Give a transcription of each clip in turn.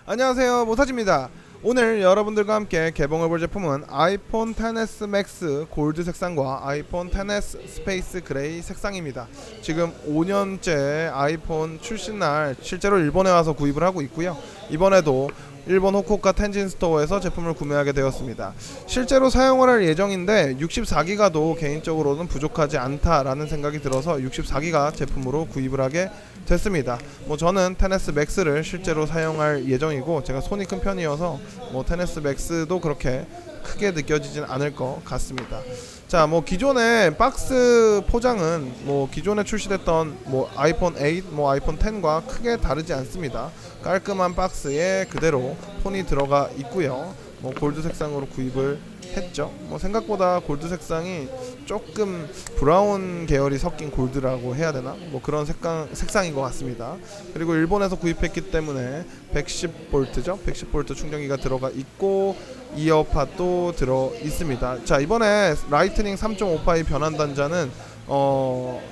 안녕하세요, 모사지입니다. 오늘 여러분들과 함께 개봉을 볼 제품은 아이폰 XS 맥스 골드 색상과 아이폰 XS 스페이스 그레이 색상입니다. 지금 5년째 아이폰 출시날 실제로 일본에 와서 구입을 하고 있고요. 이번에도 일본 호코카 텐진 스토어에서 제품을 구매하게 되었습니다. 실제로 사용을 할 예정인데 64기가도 개인적으로는 부족하지 않다라는 생각이 들어서 64기가 제품으로 구입을 하게 됐습니다. 저는 XS 맥스를 실제로 사용할 예정이고, 제가 손이 큰 편이어서 XS 맥스도 그렇게 크게 느껴지진 않을 것 같습니다. 자, 기존의 박스 포장은 기존에 출시됐던 아이폰 8, 아이폰 10과 크게 다르지 않습니다. 깔끔한 박스에 그대로 폰이 들어가 있고요. 골드 색상으로 구입을 했죠. 생각보다 골드 색상이 조금 브라운 계열이 섞인 골드라고 해야 되나? 그런 색상인 것 같습니다. 그리고 일본에서 구입했기 때문에 110V죠. 110V 충전기가 들어가 있고 이어팟도 들어 있습니다. 자, 이번에 라이트닝 3.5파이 변환 단자는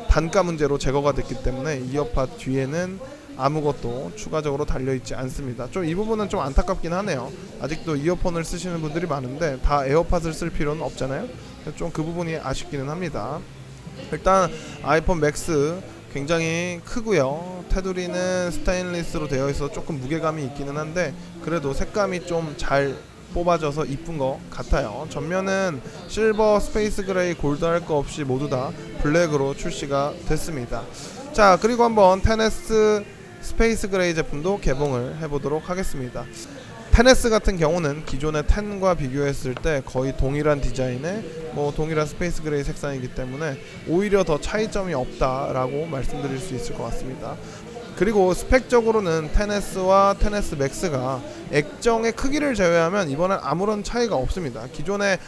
단가 문제로 제거가 됐기 때문에 이어팟 뒤에는 아무것도 추가적으로 달려있지 않습니다. 이 부분은 좀 안타깝긴 하네요. 아직도 이어폰을 쓰시는 분들이 많은데 다 에어팟을 쓸 필요는 없잖아요. 좀 그 부분이 아쉽기는 합니다. 일단 아이폰 맥스 굉장히 크고요. 테두리는 스테인리스로 되어 있어서 조금 무게감이 있기는 한데 그래도 색감이 좀 잘 뽑아져서 이쁜 것 같아요. 전면은 실버, 스페이스 그레이, 골드 할 거 없이 모두 다 블랙으로 출시가 됐습니다. 자, 그리고 한번 XS 스페이스 그레이 제품도 개봉을 해보도록 하겠습니다. XS 같은 경우는 기존의 10과 비교했을 때 거의 동일한 디자인의 동일한 스페이스 그레이 색상이기 때문에 오히려 더 차이점이 없다라고 말씀드릴 수 있을 것 같습니다. 그리고 스펙적으로는 XS와 XS 맥스가 액정의 크기를 제외하면 이번엔 아무런 차이가 없습니다. 기존의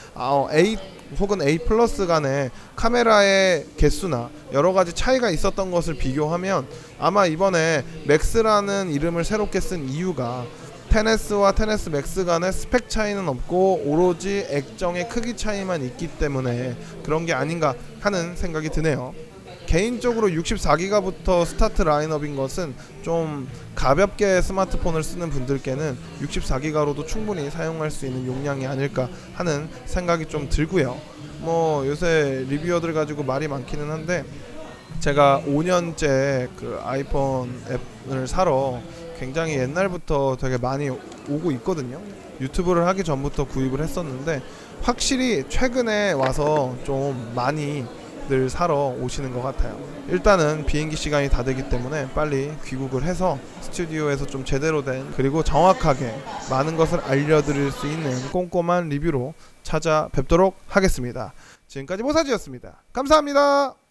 A 혹은 A 플러스 간의 카메라의 개수나 여러가지 차이가 있었던 것을 비교하면 아마 이번에 맥스라는 이름을 새롭게 쓴 이유가 XS와 XS 맥스 간의 스펙 차이는 없고 오로지 액정의 크기 차이만 있기 때문에 그런 게 아닌가 하는 생각이 드네요. 개인적으로 64기가부터 스타트 라인업인 것은 좀 가볍게 스마트폰을 쓰는 분들께는 64기가로도 충분히 사용할 수 있는 용량이 아닐까 하는 생각이 좀 들고요. 요새 리뷰어들 가지고 말이 많기는 한데 제가 5년째 그 아이폰 앱을 사러 굉장히 옛날부터 되게 많이 오고 있거든요. 유튜브를 하기 전부터 구입을 했었는데 확실히 최근에 와서 좀 많이 늘 사러 오시는 것 같아요. 일단은 비행기 시간이 다 되기 때문에 빨리 귀국을 해서 스튜디오에서 좀 제대로 된 그리고 정확하게 많은 것을 알려드릴 수 있는 꼼꼼한 리뷰로 찾아뵙도록 하겠습니다. 지금까지 모사지였습니다. 감사합니다.